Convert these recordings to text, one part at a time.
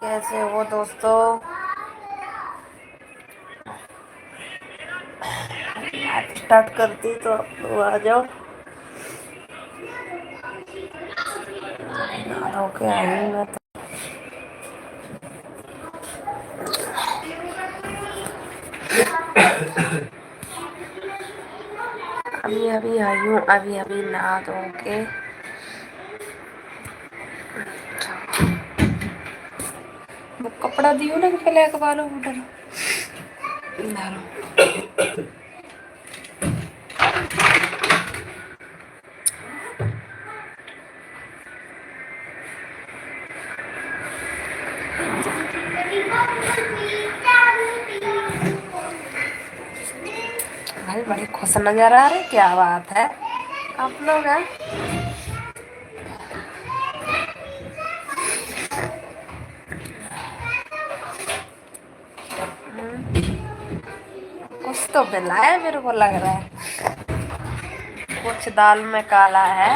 कैसे हो दोस्तों। आज स्टार्ट करती तो आप लोग आ जाओ। ओके आई मैं तो अभी अभी आई हूँ, अभी अभी नहा धो के। वो कपड़ा दियो ना कि पहले अखबारों में डालो। भाई बड़ी खुश नजर आ रहे, क्या बात है आप लोग हैं। कुछ तो मिला है मेरे को लग रहा है, कुछ दाल में काला है।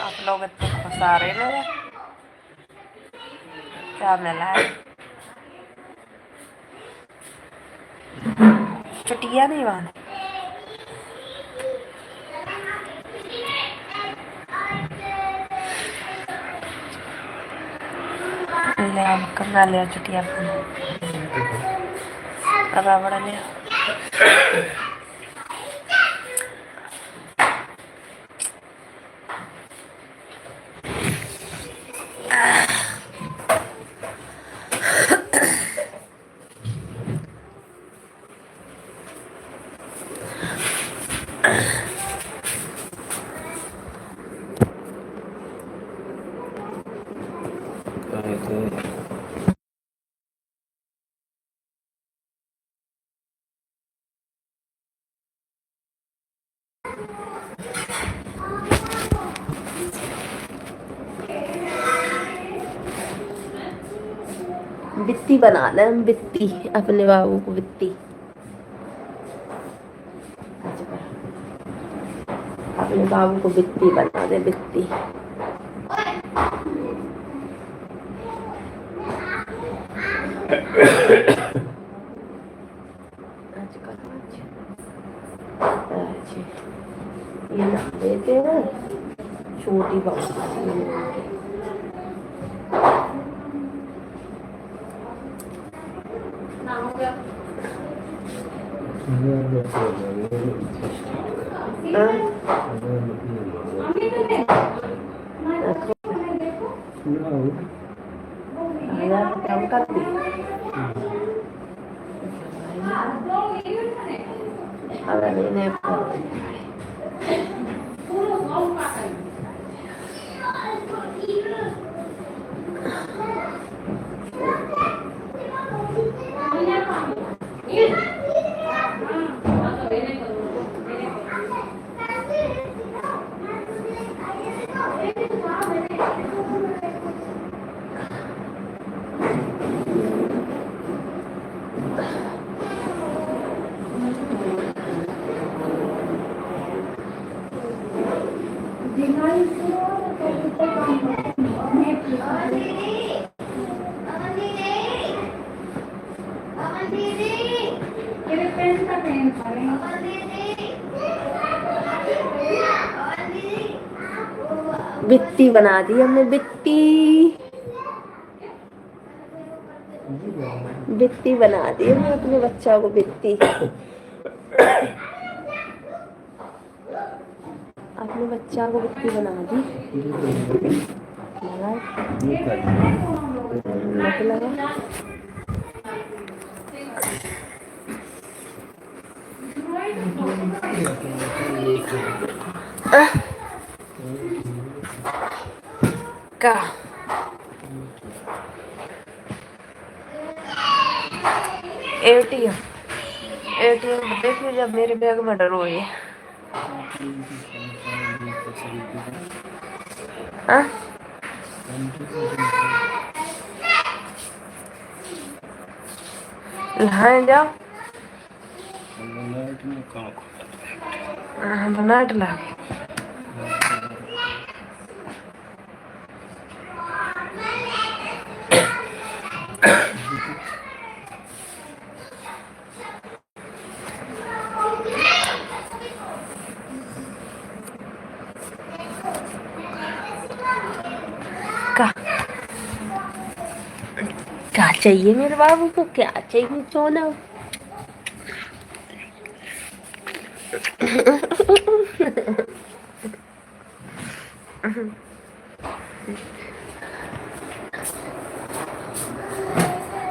आप लोग इतने खुश आ रहे मेरे, क्या मिला है। चुटिया नहीं बांध ले, कंगा ले चुटिया रबड़ ले। बित्ती बना ले, बित्ती अपने बाबू को बित्ती। अपने बाबू को बित्ती बना दे, बित्ती। ये ना देते हैं छोटी बाबू काम करती बित्ती बना दी हमने, बित्ती बित्ती बना दी हमने अपने बच्चा को, बित्ती। अपने बच्चा को बित्ती बना दी। लगा का एटीएम देखिए, जब मेरे बैग में डरो ये लाए जाओ नाइट ला क्या चाहिए मेरे बाबू को, क्या चाहिए सोना?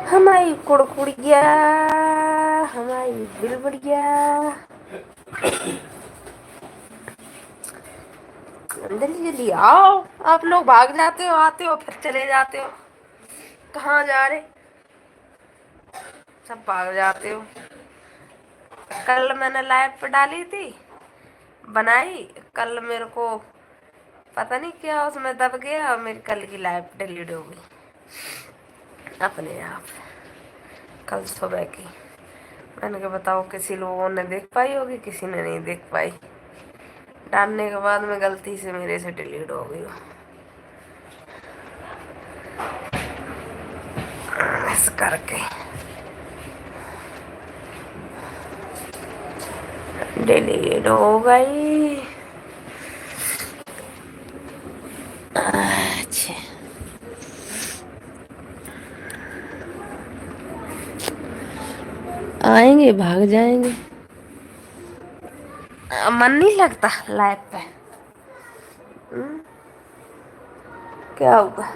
हमारी कुड़कुड़िया, हमारी बिलबुड़िया, जल्दी जल्दी आओ। आप लोग भाग जाते हो, आते हो फिर चले जाते हो। कहाँ जा रहे? सब भाग जाते हो। कल मैंने लाइव पे डाली थी, बनाई। कल मेरे को पता नहीं क्या उसमें दब गया और मेरी कल की लाइव डिलीट हो गई अपने आप, कल सुबह की। मैंने कहा बताओ, किसी लोगों ने देख पाई होगी, किसी ने नहीं देख पाई। डालने के बाद में गलती से मेरे से डिलीट हो गई इस करके, डिलीट हो गई। अच्छा, आएंगे भाग जाएंगे। मन नहीं लगता लाइफ पे। क्या होगा?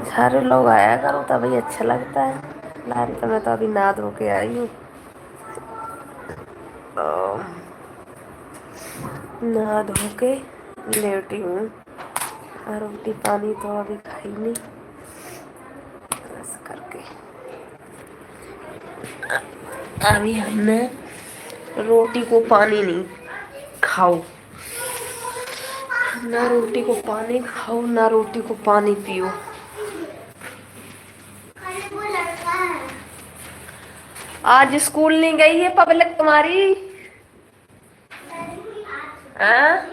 सारे लोग आया करो तभी अच्छा लगता है। लाइफ पे मैं तो अभी नहा धो के आई हूँ, तो नहा धो के लेटी हूँ। रोटी पानी तो अभी खाई नहीं, बस करके अभी हमने रोटी को पानी नहीं खाओ, ना रोटी को पानी खाओ ना रोटी को पानी पियो। आज स्कूल नहीं गई है पब्लिक तुम्हारी? हाँ?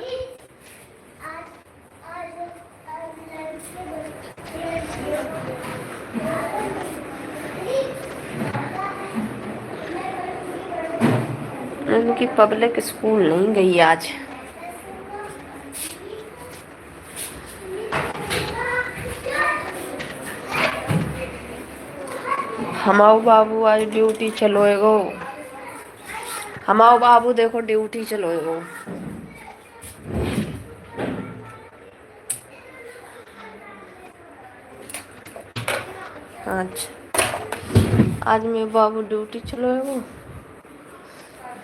उनकी पब्लिक स्कूल नहीं गई आज। हमाओ बाबू आज ड्यूटी चलोएगो। हमाओ बाबू देखो ड्यूटी चलोएगो। आज मेरे बाबू ड्यूटी चलोएगो,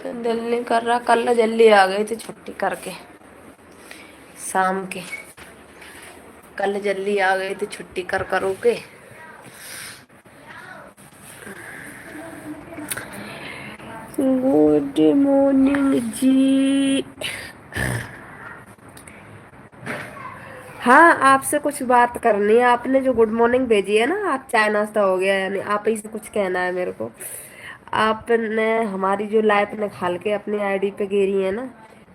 तो दिल नहीं कर रहा। कल जल्दी आ गई थी छुट्टी करके शाम के, कल जल्दी आ गई थी छुट्टी कर करो के। गुड मॉर्निंग जी। हाँ, आपसे कुछ बात करनी है। आपने जो गुड मॉर्निंग भेजी है ना, आप चाय नाश्ता हो गया, यानी आप ही से कुछ कहना है मेरे को। आपने हमारी जो लाइव निकाल के अपनी आईडी पे गेरी है ना,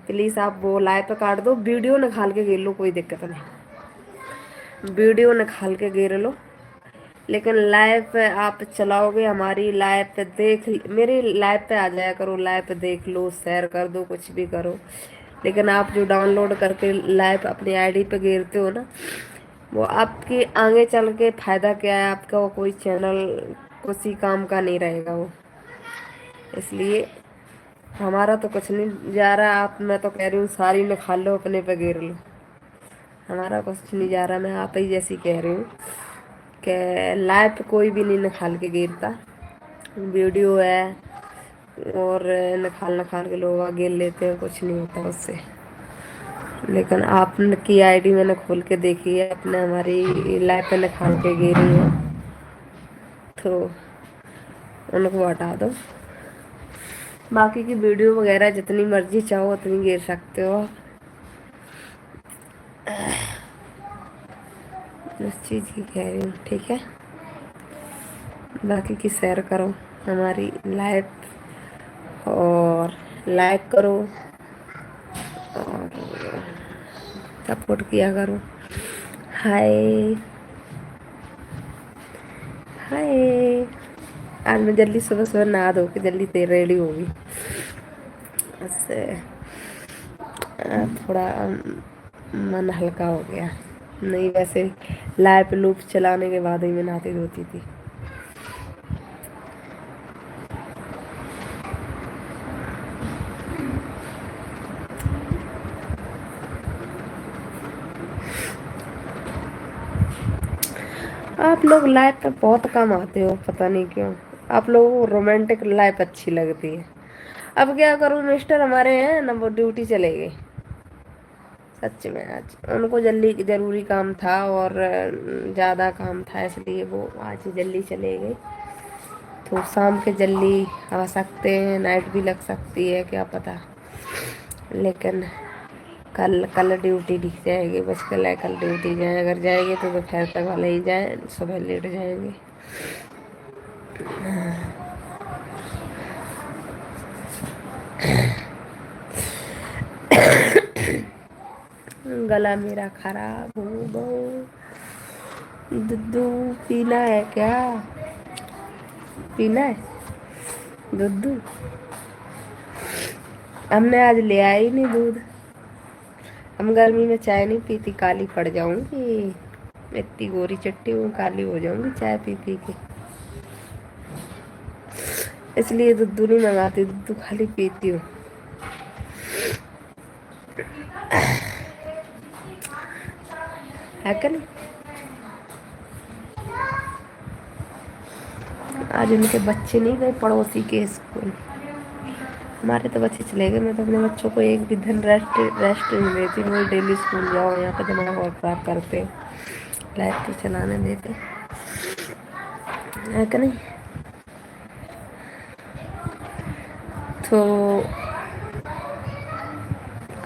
प्लीज आप वो लाइव पे काट दो। वीडियो निकाल के गेर लो, कोई दिक्कत नहीं, वीडियो निकाल के गेर लो। लेकिन लाइव पे आप चलाओगे, हमारी लाइव पे देख, मेरी लाइव पे आ जाया करो, लाइव पे देख लो, शेयर कर दो, कुछ भी करो। लेकिन आप जो डाउनलोड करके लाइव अपनी आईडी पे गिरते हो ना, वो आपके आगे चल के फायदा क्या है आपका? वो कोई चैनल किसी काम का नहीं रहेगा वो। इसलिए हमारा तो कुछ नहीं जा रहा। आप, मैं तो कह रही हूँ सारी निकाल लो, अपने पे गिर लो। हमारा कुछ नहीं जा रहा। मैं आप ही जैसी कह रही हूँ कि लाइव पे कोई भी नहीं निकाल के गिरता, वीडियो है और निकाल निकाल के लोग गिर लेते हैं, कुछ नहीं होता उससे। लेकिन आपकी आईडी मैंने खोल के देखी है, अपने हमारी लाइव पे निकाल के गिरी है, तो उनको हटा दो। बाकी की वीडियो वगैरह जितनी मर्जी चाहो उतनी गिर सकते हो आप, उस चीज़ की कह रही हूँ, ठीक है। बाकी की शेयर करो हमारी लाइव, और लाइक करो और सपोर्ट किया करो। हाय हाय। आज मैं जल्दी सुबह सुबह नहा धो के जल्दी से रेडी होगी। उससे थोड़ा मन हल्का हो गया। नहीं वैसे लैप लूप चलाने के बाद ही मैं नहाती धोती थी। आप लोग लाइफ पे बहुत कम आते हो, पता नहीं क्यों। आप लोगों को रोमांटिक लाइफ अच्छी लगती है। अब क्या करूं, मिस्टर हमारे हैं ना, वो ड्यूटी चले गए। सच में आज उनको जल्दी जरूरी काम था और ज़्यादा काम था, इसलिए वो आज जल्दी चले गए। तो शाम के जल्दी आ सकते हैं, नाइट भी लग सकती है क्या पता। लेकिन कल कल ड्यूटी दिख जाएगी, बस कल है, कल ड्यूटी जाए, अगर जाएंगे तो दोपहर तक वाले ही जाए, सुबह लेट जाएंगे। गला मेरा खराब हो गो। दूध पीना है क्या? पीना है दूध? हमने आज ले आया ही नहीं दूध। हम गर्मी में चाय नहीं पीती, काली पड़ जाऊंगी। इतनी गोरी चट्टी हूँ, काली हो जाऊंगी चाय पी पी के। इसलिए दूध नहीं मंगाती, दूध खाली पीती हूँ। है क्या नहीं? आज उनके बच्चे नहीं गए पड़ोसी के स्कूल। हमारे तो बच्चे चले गए। मैं तो अपने बच्चों को एक भी दिन रेस्ट नहीं देती। वो डेली स्कूल जाओ, यहाँ पे दिमाग और खराब करते, लाइट तो चलाने देते। है कि नहीं? तो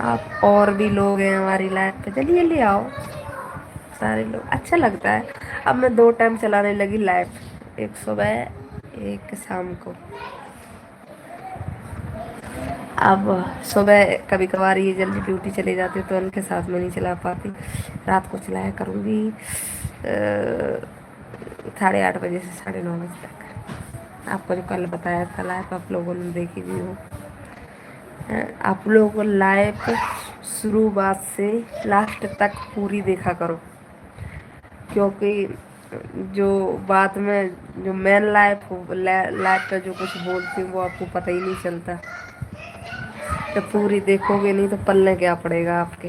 आप और भी लोग हैं हमारी लाइफ पे, चलिए ले आओ सारे लोग, अच्छा लगता है। अब मैं 2 टाइम चलाने लगी लाइफ, एक सुबह एक शाम को। अब सुबह कभी कभार ये जल्दी ड्यूटी चले जाते तो उनके साथ में नहीं चला पाती, रात को चलाया करूँगी 8:30 बजे से 9:30 बजे तक। आपको जो कल बताया था लाइफ, आप लोगों ने देखी भी हो। आप लोगों को लाइफ शुरुआत से लास्ट तक पूरी देखा करो, क्योंकि जो बाद में जो मेन लाइफ पे जो कुछ बोलती हूँ वो आपको पता ही नहीं चलता। जब पूरी देखोगे नहीं तो पल्ले क्या पड़ेगा आपके।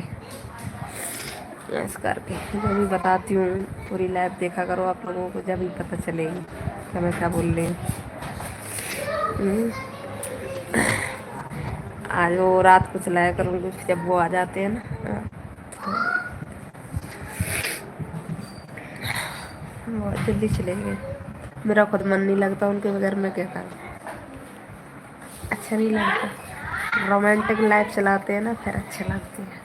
इस करके जो भी बताती हूँ पूरी लाइफ देखा करो, आप लोगों को जब भी पता चलेगी कि मैं क्या बोल रही हूँ। आज वो रात को चलाया करूँगी, जब वो आ जाते हैं ना। बहुत जल्दी चले गए, मेरा खुद मन नहीं लगता उनके बगैर, मैं क्या करूँ। अच्छा नहीं लगता। रोमांटिक लाइफ चलाते हैं ना, फिर अच्छा लगती है।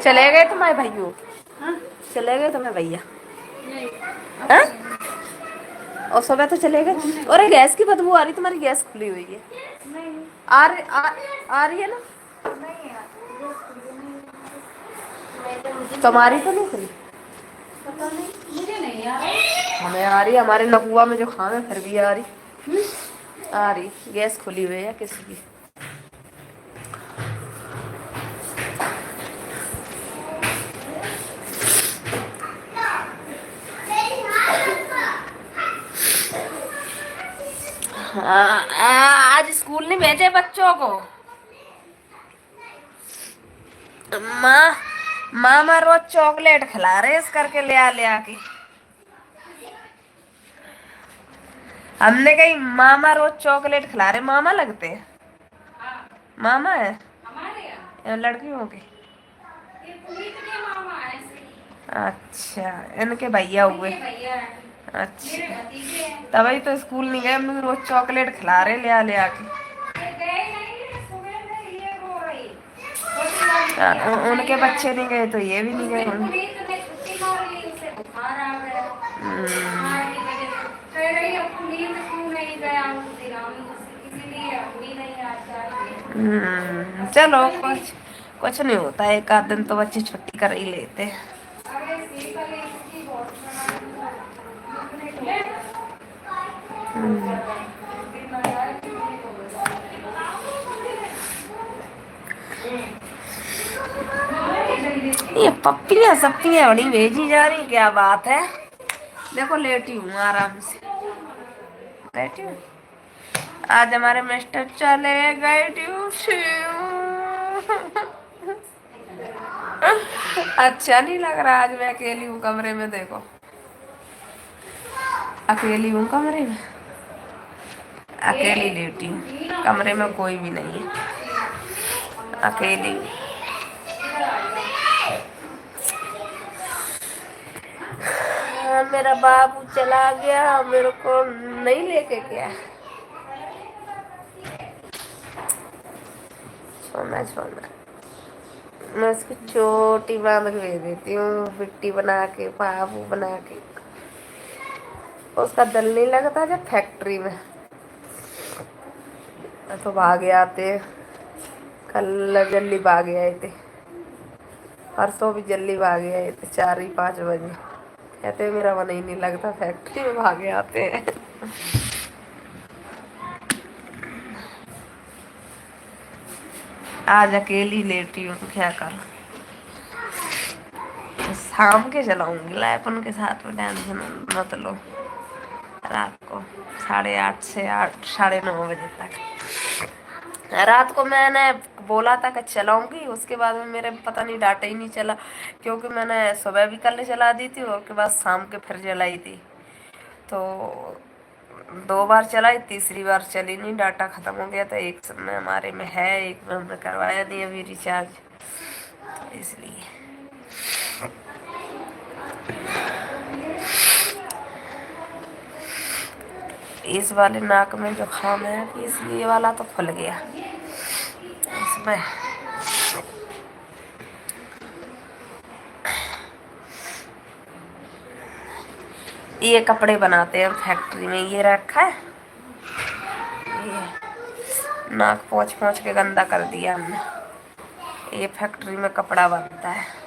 चले गए तुम्हारे भाइयों? चले गए तुम्हारे भैया? हाँ? और सुबह तो चले गए। और गैस की बदबू आ रही, तुम्हारी गैस खुली हुई है। आ रही है ना? तुम्हारी तो नहीं खुली? हमें आ रही है, हमारे नकुआ में जो खाम है फिर भी आ रही। आ रही गैस खुली हुई है किसी की। आज स्कूल नहीं भेजे बच्चों को। माँ मामा रोज चॉकलेट खिला रहे, इस करके ले आके। हमने कही मामा रोज चॉकलेट खिला रहे, मामा लगते हैं। मामा है लड़कियों के। अच्छा, इनके भैया हुए। अच्छा, तभी तो स्कूल नहीं गए, हम लोग रोज चॉकलेट खिला रहे ले आके। उनके बच्चे नहीं गए तो ये भी नहीं गए। चलो कुछ कुछ नहीं होता, एक आध दिन तो बच्चे छुट्टी कर ही लेते हैं। ये पप्पियां सप्पियां बड़ी भेजी जा रही, क्या बात है। देखो लेटी हूँ आराम से, बैठी हूँ। आज हमारे मिस्टर चले गए ट्यूशन। अच्छा नहीं लग रहा, आज मैं अकेली हूँ कमरे में, देखो अकेली हूँ कमरे में, अकेली लेटी हूँ, कमरे में कोई भी नहीं है, अकेली। मेरा बाबू चला गया, मेरे को नहीं लेके गया। सोना सोना, मैं उसकी चोटी बांध के भेज देती हूँ, बिट्टी बना के, बाबू बना के। उसका दिल नहीं लगता जब फैक्ट्री में, तो भागे आते। कल जल्दी भागे आए थे, परसों भी जल्दी भागे आए थे, 4 ही 5 बजे। कहते मेरा मन ही नहीं लगता, फैक्ट्री में भागे आते हैं। आज अकेली लेटी हूँ, क्या करूँ। शाम के चलाऊंगी लाइफ उनके साथ में, टेंशन मत लो। रात को 8:30 से 8, 9:30 तक। रात को मैंने बोला था कि चलाऊंगी, उसके बाद में मेरे पता नहीं डाटा ही नहीं चला, क्योंकि मैंने सुबह भी कल चला दी थी और उसके बाद शाम के फिर जलाई थी, तो 2 बार चलाई, तीसरी बार चली नहीं, डाटा खत्म हो गया था। एक में हमारे में है, एक में हमने करवाया नहीं अभी रिचार्ज, तो इसलिए। इस वाले नाक में जो खाम है, इसलिए वाला तो खुल गया इसमें। ये कपड़े बनाते हैं फैक्ट्री में, ये रखा है, ये नाक पोंछ पोंछ के गंदा कर दिया हमने। ये फैक्ट्री में कपड़ा बनता है।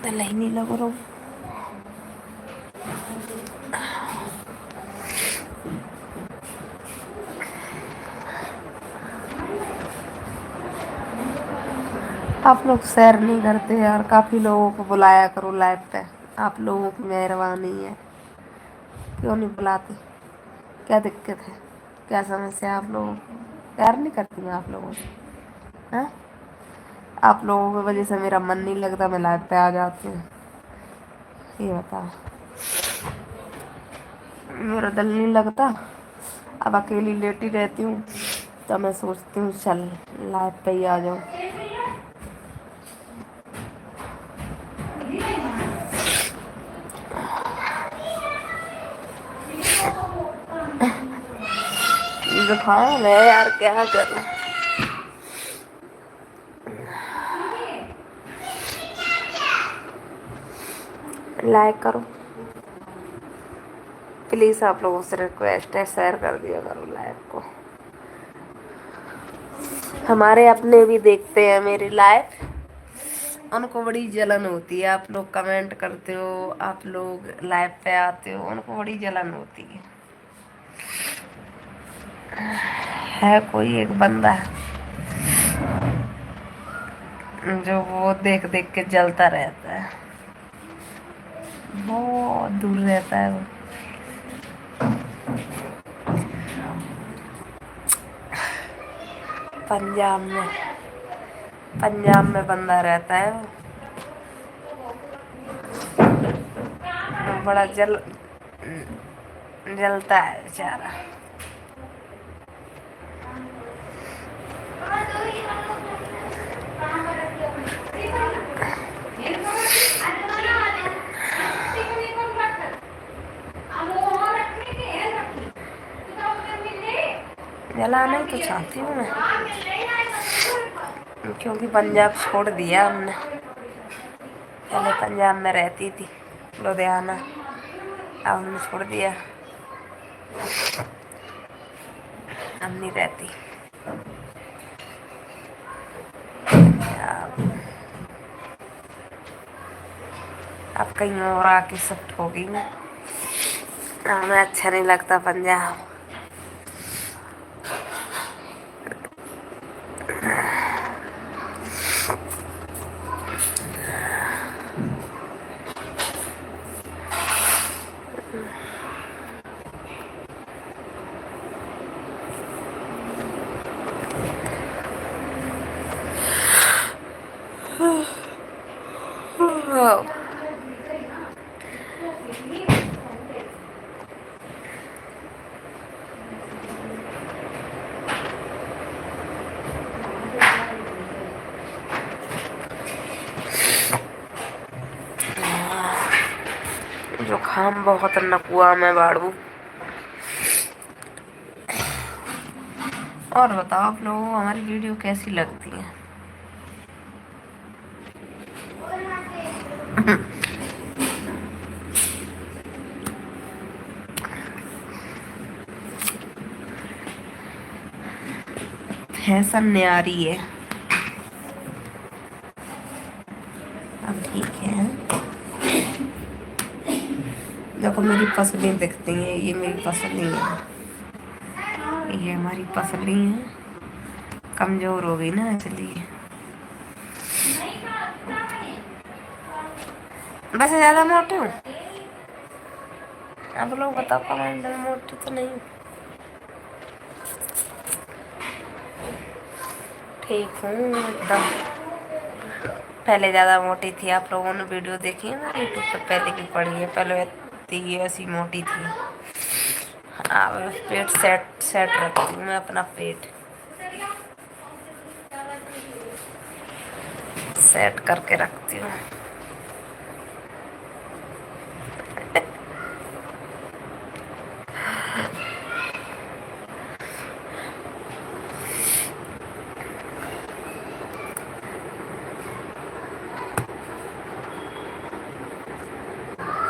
दलाई नहीं लग रहा। आप लोग शेयर नहीं करते यार, काफी लोगों को बुलाया करो लाइव पे, आप लोगों की मेहरबानी है। क्यों नहीं बुलाते, क्या दिक्कत है, क्या समस्या है आप लोगों को। प्यार नहीं करती मैं आप लोगों से, हैं? आप लोगों की वजह से मेरा मन नहीं लगता, मैं लाइव पे आ जाती हूँ, ये बताओ। मेरा दिल नहीं लगता, अब अकेली लेटी रहती हूँ, तो मैं सोचती हूँ चल लाइव पे ही आ जाऊँ। दिखाया मैं यार, क्या करूँ। लाइक करो प्लीज, आप लोगों से रिक्वेस्ट है, शेयर कर दिया करो लाइव को। हमारे अपने भी देखते हैं मेरी लाइव, उनको बड़ी जलन होती है। आप लोग कमेंट करते हो, आप लोग लाइव पे आते हो, उनको बड़ी जलन होती है। कोई एक बंदा जो वो देख देख के जलता रहता है, बहुत दूर रहता है वो। पंजाब में, पंजाब में बंदा रहता है वो बड़ा जलता है बेचारा। जलाना ही तो चाहती हूँ मैं, क्योंकि पंजाब छोड़ दिया हमने। पहले पंजाब में रहती थी, लुधियाना, अब हमने छोड़ दिया, हम नहीं रहती। अब कहीं और आके शिफ्ट हो गई मैं, हमें अच्छा नहीं लगता पंजाब। जुकाम बहुत नकुआ में बाड़ू। और बताओ आप लोगों को हमारी वीडियो कैसी लगती है? फैशन न्यारी है। अब ठीक है, देखो मेरी पसलियाँ दिखती हैं, ये मेरी पसली है, ये हमारी पसली है, कमजोर हो गई ना इसलिए। वैसे ज्यादा मोटी हूँ? आप लोग बताओ कमेंट में, मोटी तो नहीं? ठीक हूँ एकदम। पहले ज़्यादा मोटी थी, आप लोगों ने वीडियो देखी है ना यूट्यूब पर पहले की पड़ी है, पहले इतनी ऐसी मोटी थी। अब पेट सेट सेट रखती हूँ मैं अपना, पेट सेट करके रखती हूँ।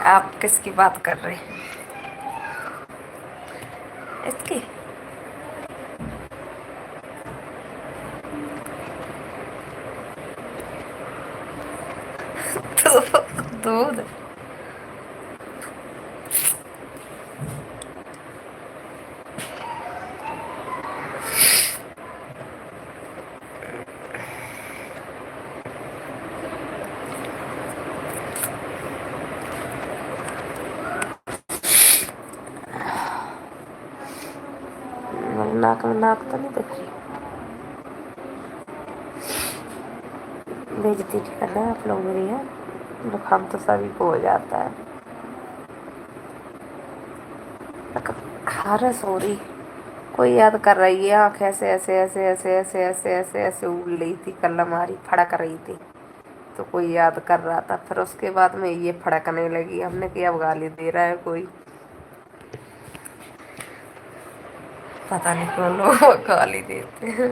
आप किसकी बात कर रहे हैं? इसकी तो दूध नाक में, नाक तो नहीं दिख रही। बेइज्जती नहीं करना है आप लोग मेरी है, जुकाम तो सभी को हो जाता है। खारस हो रही, कोई याद कर रही है, आँख ऐसे ऐसे ऐसे ऐसे ऐसे ऐसे ऐसे ऐसे उड़ रही थी, कल हमारी फड़क रही थी, तो कोई याद कर रहा था, फिर उसके बाद में ये फड़कने लगी। हमने क्या, अब गाली दे रहा है कोई, पता नहीं क्यों लोग गाली देते हैं।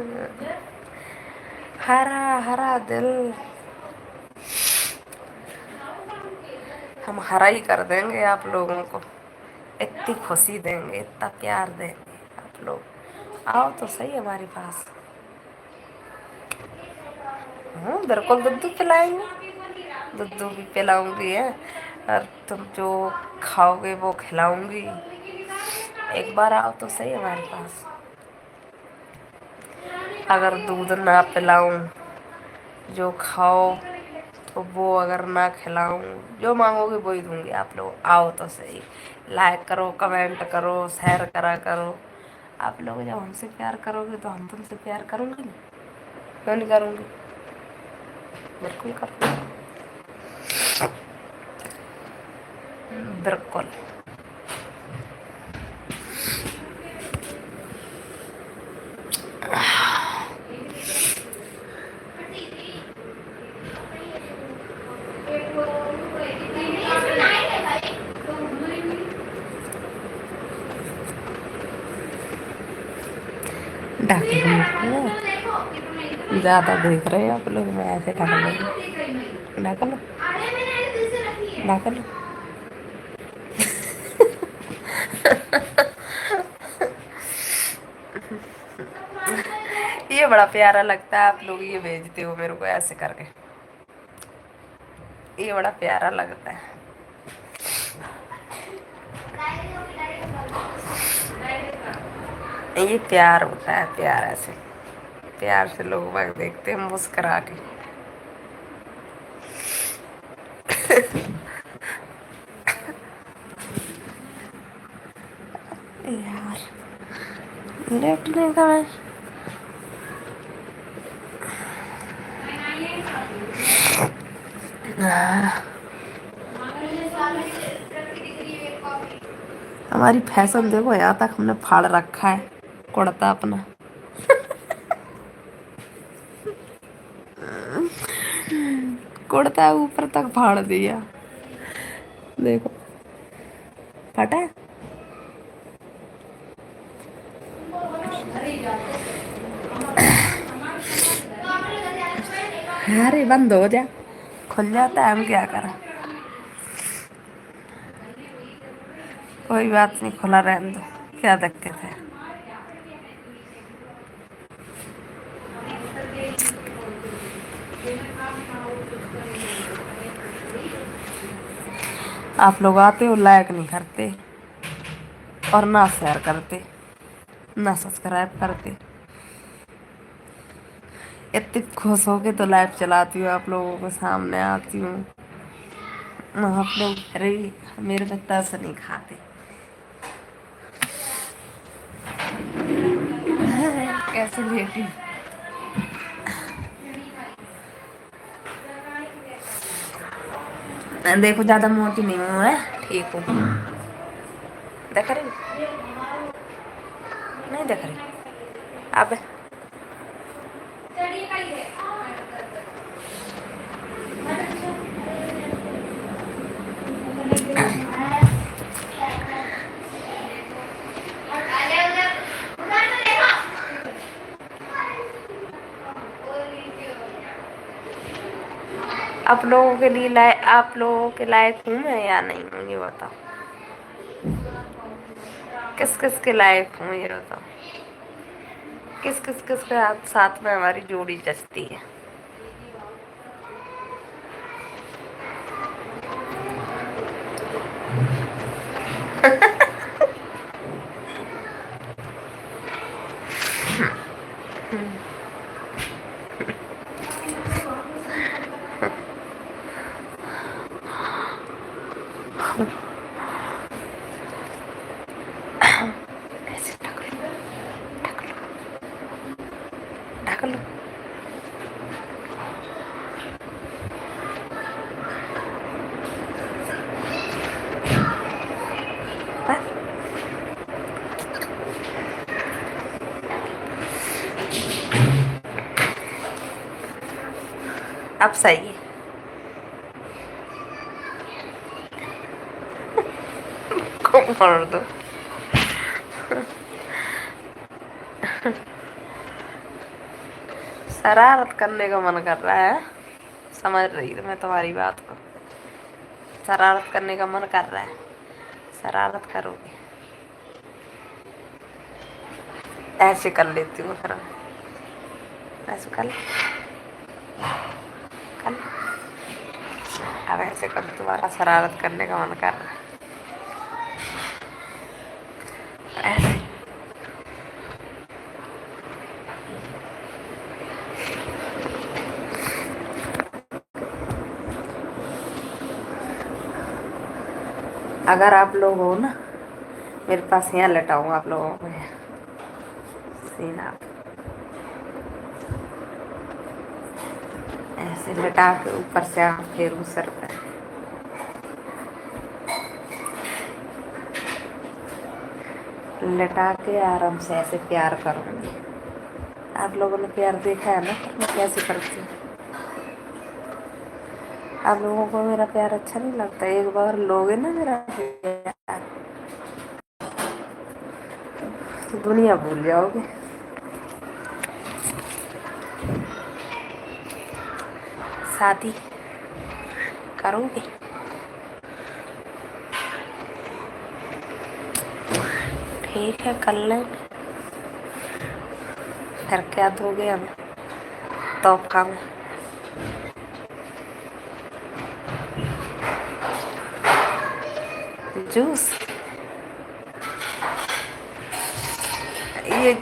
हरा हरा दिल, हम हरा ही कर देंगे आप लोगों को, इतनी खुशी देंगे, इतना प्यार देंगे। आप लोग आओ तो सही हमारे पास। बिल्कुल दूध पिलाएंगे, दूध भी पिलाऊंगी है, और तुम जो खाओगे वो खिलाऊंगी। एक बार आओ तो सही हमारे पास। अगर दूध ना पिलाऊं, जो खाओ तो वो अगर ना खिलाऊं, जो मांगोगे वो ही दूंगी। आप लोग आओ तो सही, लाइक करो, कमेंट करो, शेयर करा करो, आप लोग जब हमसे प्यार करोगे तो हम तुमसे प्यार करोगे ना, क्यों नहीं करूँगी, बिल्कुल करूँगी, बिल्कुल। ढक लो, ज़्यादा देख रहे हो आप लोग, मैं ऐसे ढक लूँगी, ढक लो, ढक लो। ये बड़ा प्यारा लगता है, आप लोग ये भेजते हो मेरे को ऐसे करके, ये बड़ा प्यारा लगता है। ये प्यार होता है, प्यार ऐसे, प्यार से लोग बाग देखते हैं मुस्कुरा के। यार लेटने का है। हमारी फैशन देखो, यहाँ तक हमने फाड़ रखा है कुर्ता अपना। कुर्ता ऊपर तक फाड़ दिया, देखो फटा है। अरे बंद हो जा, खुल जाता है, हम क्या करें, कोई बात नहीं, खुला रहने दो, क्या दिक्कत है। आप लोग आते हो, लाइक नहीं करते और ना शेयर करते, ना सब्सक्राइब करते। इतने खुश होके तो लाइव चलाती हूँ, आप लोगों के सामने आती हूँ, आप लोग अरे मेरे पे तरस नहीं खाते। कैसे लेटी, देखो ज्यादा मोटी नहीं हूँ मैं, ठीक हूँ। देख रही, नहीं देख रही अब। आप लोगों के लिए आप लोगों के लायक हूँ मैं या नहीं हूँ, ये बताओ। किस किस के लायक हूँ ये बताओ, किस किस किस के साथ में हमारी जोड़ी जचती है। ऐसे ढक लो, ढक लो, ढक लो। बस अब सही है। को मार दो। शरारत करने का मन कर रहा है, समझ रही हूँ मैं तुम्हारी बात को, शरारत करने का मन कर रहा है, शरारत करोगे। ऐसे कर लेती हूँ फिर, ऐसे कर कर, अब ऐसे कर, तुम्हारा शरारत करने का मन कर रहा है ऐसे। अगर आप लोग हो ना मेरे पास, यहाँ लटाऊँ आप लोगों को। सीना ऐसे लटा के ऊपर से आप फेरू सर पे। लटा के आराम से ऐसे प्यार करूंगी। आप लोगों ने प्यार देखा है ना मैं कैसे करती हूँ। आप लोगों को मेरा प्यार अच्छा नहीं लगता? एक बार लोगे ना मेरा प्यार तो दुनिया भूल जाओगे। शादी करोगे? ठीक है कर लें। फिर क्या दोगे हमें तोहफा में? जूस? ये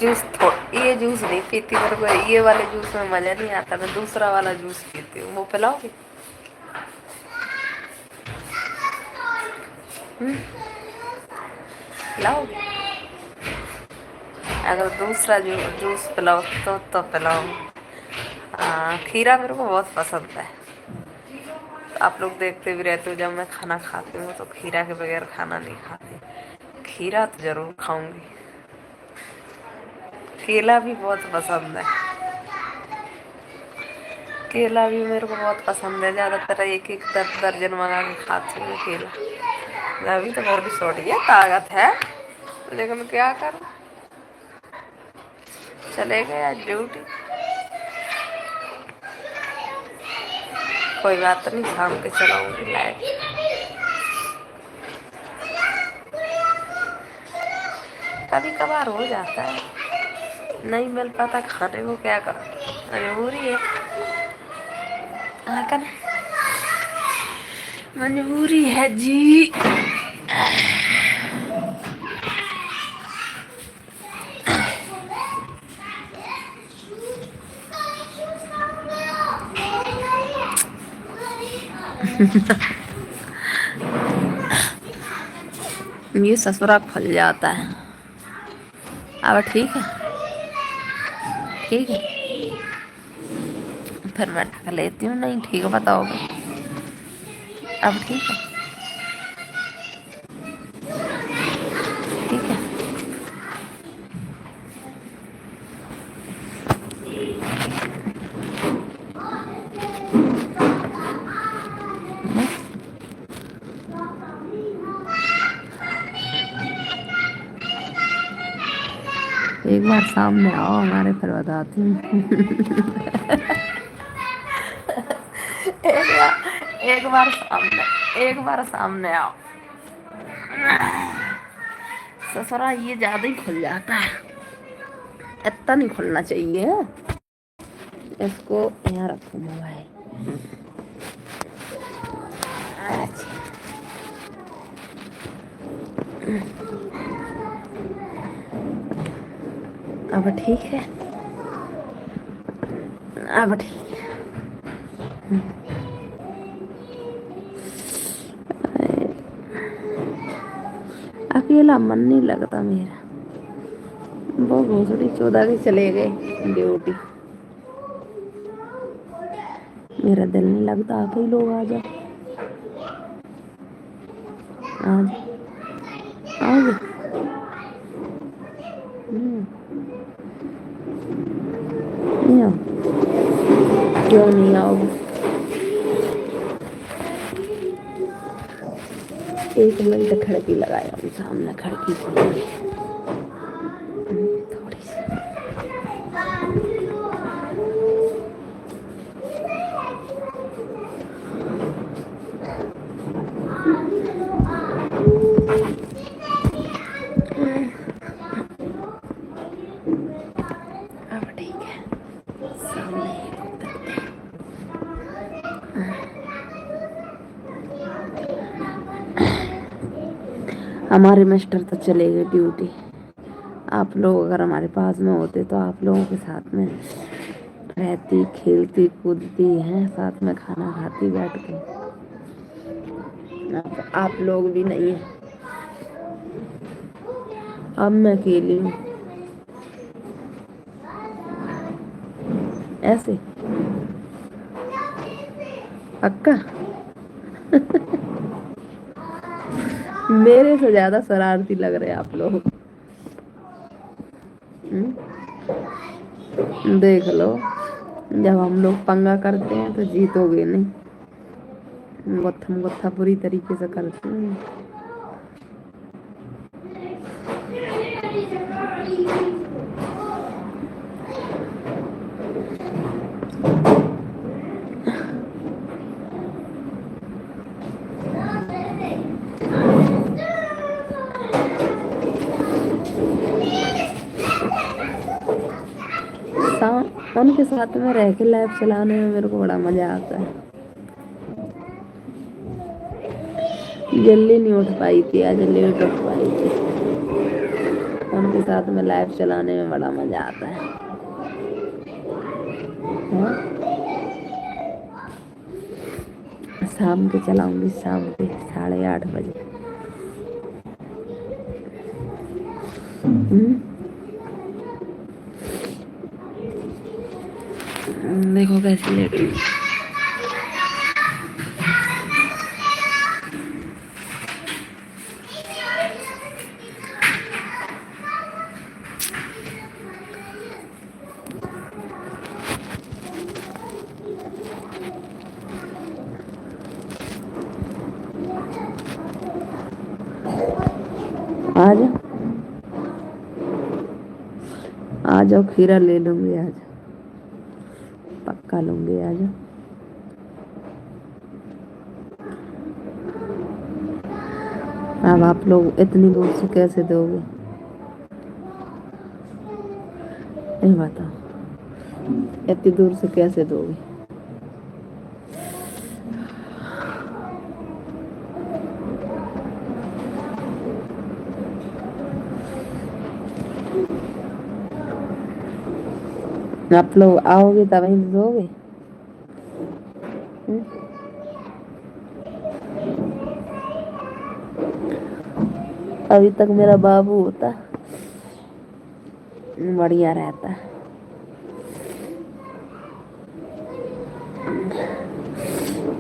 जूस नहीं पीती, मेरे को ये वाले जूस में मजा नहीं आता। मैं दूसरा वाला जूस पीती हूँ, वो पिलाओगे? पिलाओगे? अगर दूसरा जूस पिलाओ तो पिलाओ। हाँ, खीरा मेरे को बहुत पसंद है। आप लोग देखते भी रहते हो जब मैं खाना खाती हूँ तो खीरा के बगैर खाना नहीं खाती। खीरा तो जरूर खाऊंगी। केला भी बहुत पसंद है। केला भी मेरे को बहुत पसंद है। ज्यादातर एक एक दर्जन मंगा के खाती हूँ केला। मैं अभी तो बहुत छोटी है, ताकत है, लेकिन क्या करूँ, चले गए आज ड्यूटी। कोई बात नहीं, शाम के चलाऊंगी लाइट। कभी कभार हो जाता है, नहीं मिल पाता खाने को, क्या करूँ, मजबूरी है। लेकिन मजबूरी है जी। ये ससुरा खुल जाता है। अब ठीक है, ठीक है, फिर मैं ढक लेती हूँ। नहीं ठीक है, बताओगे? अब ठीक है, ठीक है। एक बार सामने आओ हमारे, फिर बताती हूँ। एक बार सामने आओ। ससुरा ये ज्यादा ही खुल जाता है, इतना नहीं खुलना चाहिए। इसको यहाँ रखो मोबाइल। अच्छा, अब ठीक है, अब ठीक है। अकेला मन नहीं लगता मेरा। वो भोसड़ी चौदह के चले गए ड्यूटी, मेरा दिल नहीं लगता। आप ही लोग आ जाओ, आज आओगे? नहीं आओ? क्यों नहीं आओगे? एक मिनट खिड़की लगाया हूँ सामने, खिड़की खोली थोड़ी सी। अब ठीक है, सामने हमारे मिस्टर तो चले गए ड्यूटी। आप लोग अगर हमारे पास में होते तो आप लोगों के साथ में रहती, खेलती कूदती हैं, साथ में खाना खाती बैठ के। आप लोग भी नहीं है, अब मैं अकेली हूँ। ऐसे पक्का। मेरे से ज्यादा शरारती लग रहे हैं आप लोग। देख लो, जब हम लोग पंगा करते हैं तो जीतोगे नहीं। गुत्थम गुत्था पूरी तरीके से करते हैं। उनके साथ में रह के लैब चलाने में मेरे को बड़ा मजा आता है। जल्दी नहीं उठ पाई थी, आज लेट उठ पाई थी। उनके साथ में लाइव चलाने में बड़ा मजा आता है। शाम के चलाऊंगी, शाम के 8:30 बजे। देखो कैसी लेट हुई। आ जाओ, खीरा ले लूंगी आज, पक्का लूंगी। आ जाओ। अब आप लोग इतनी दूर से कैसे दोगे, नहीं बताओ, इतनी दूर से कैसे दोगे। आप लोग आओगे तभी दोगे। अभी तक मेरा बाबू होता बढ़िया रहता।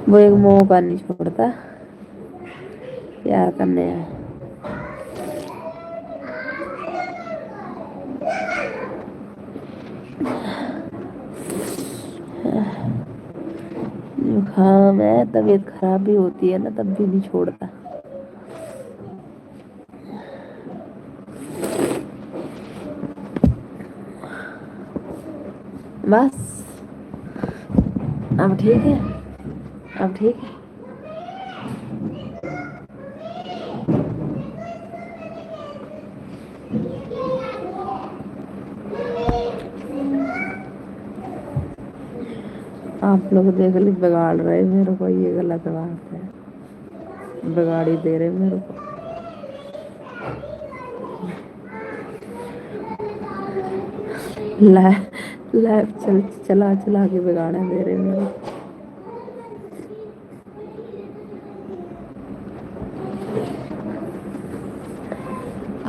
वो एक मौका नहीं छोड़ता प्यार करने है। जुकाम है, तबीयत खराब भी होती है ना, तब भी नहीं छोड़ता। बस अब ठीक है, अब ठीक है। आप लोग देख ली बिगाड़ रहे मेरे को, ये गलत बात है, बिगाड़ी दे रहे मेरे को। लाइव चला चला के बिगाड़े दे रहे मेरे को।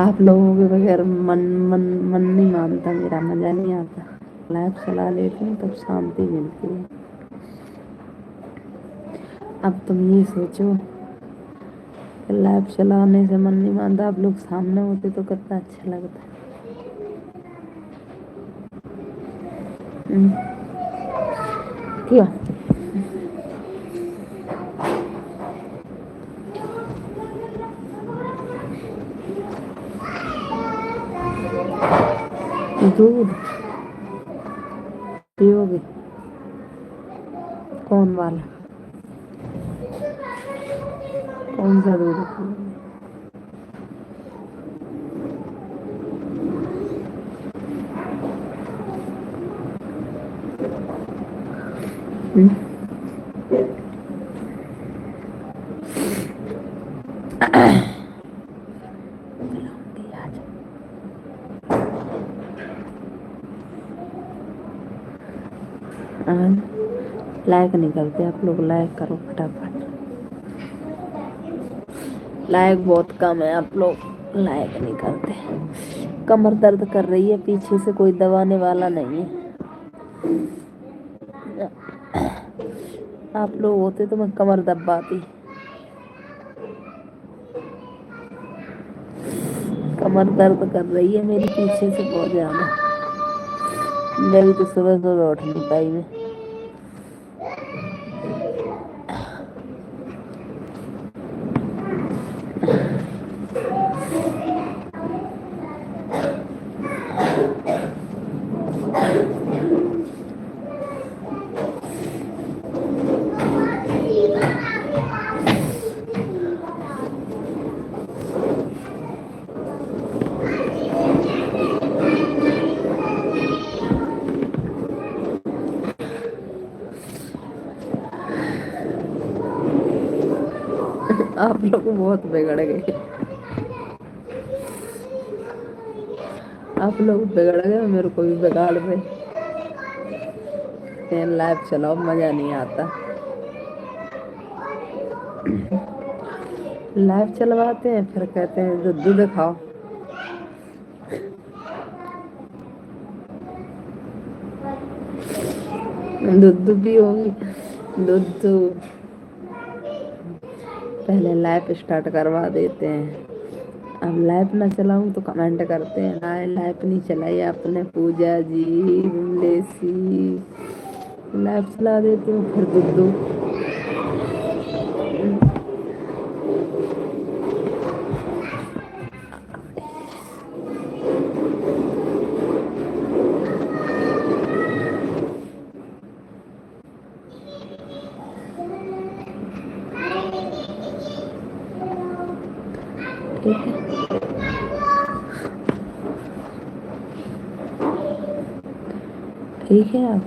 आप लोगों के बगैर मन मन मन नहीं मानता, मेरा मजा नहीं आता। लाइव चला लेती हूँ तब शांति मिलती है। अब तुम ये सोचो, लाइव चलाने से मन नहीं मानता, आप लोग सामने होते तो कितना अच्छा लगता। क्यों दूध पियोगे? कौन वाला, कौन सा दूध पियोगे? लाइक नहीं करते आप लोग, लाइक करो फटाफट। लाइक बहुत कम है, आप लोग लाइक नहीं करते। कमर दर्द कर रही है, पीछे से कोई दबाने वाला नहीं है। आप लोग होते तो मैं कमर दबाती। कमर दर्द कर रही है मेरी पीछे से बहुत ज्यादा। मेरी तो सुबह सुबह उठ नहीं पाई मैं। आप लोग बहुत बिगड़ गए। आप लोग बिगड़ गए, मेरे को भी बिगाड़ रहे। लाइव चलाओ, मजा नहीं आता। लाइव चलवाते हैं फिर कहते हैं दुद्धू दिखाओ। दुद्धू भी होगी। दुद्धू पहले लाइव स्टार्ट करवा देते हैं। अब लाइव ना चलाऊं तो कमेंट करते हैं हाय लाइव नहीं चलाई आपने पूजा जी, विमलेसी। लाइव चला देती हूँ फिर दुद्धू। ठीक है, ठीक है। आप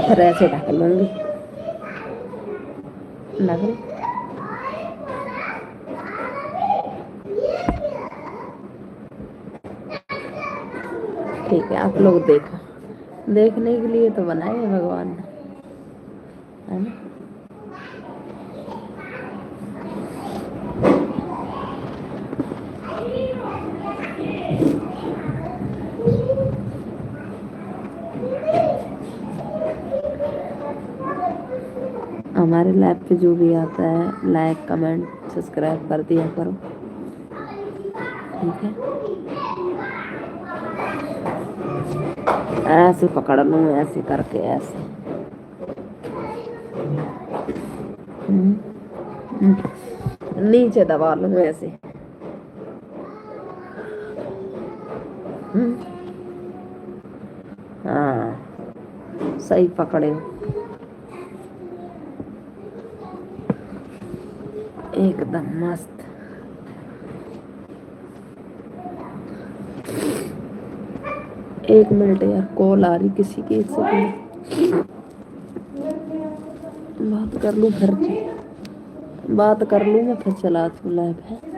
फिर ऐसे ढक लूंगी। ढक लूं। ठीक है, आप लोग देखो, देखने के लिए तो बनाए है भगवान ने, है ना। हमारे लाइव पे जो भी आता है लाइक कमेंट सब्सक्राइब कर दिया करो। ठीक है, ऐसे पकड़ लूं, ऐसे करके ऐसे। हम्म, नीचे दबा लूं ऐसे। हाँ, सही पकड़े हो एकदम मस्त। एक मिनट यार, कॉल आ रही किसी की, एक सेकंड बात कर लूं फिर। बात कर लूं मैं फिर चलाती हूँ लाइव है।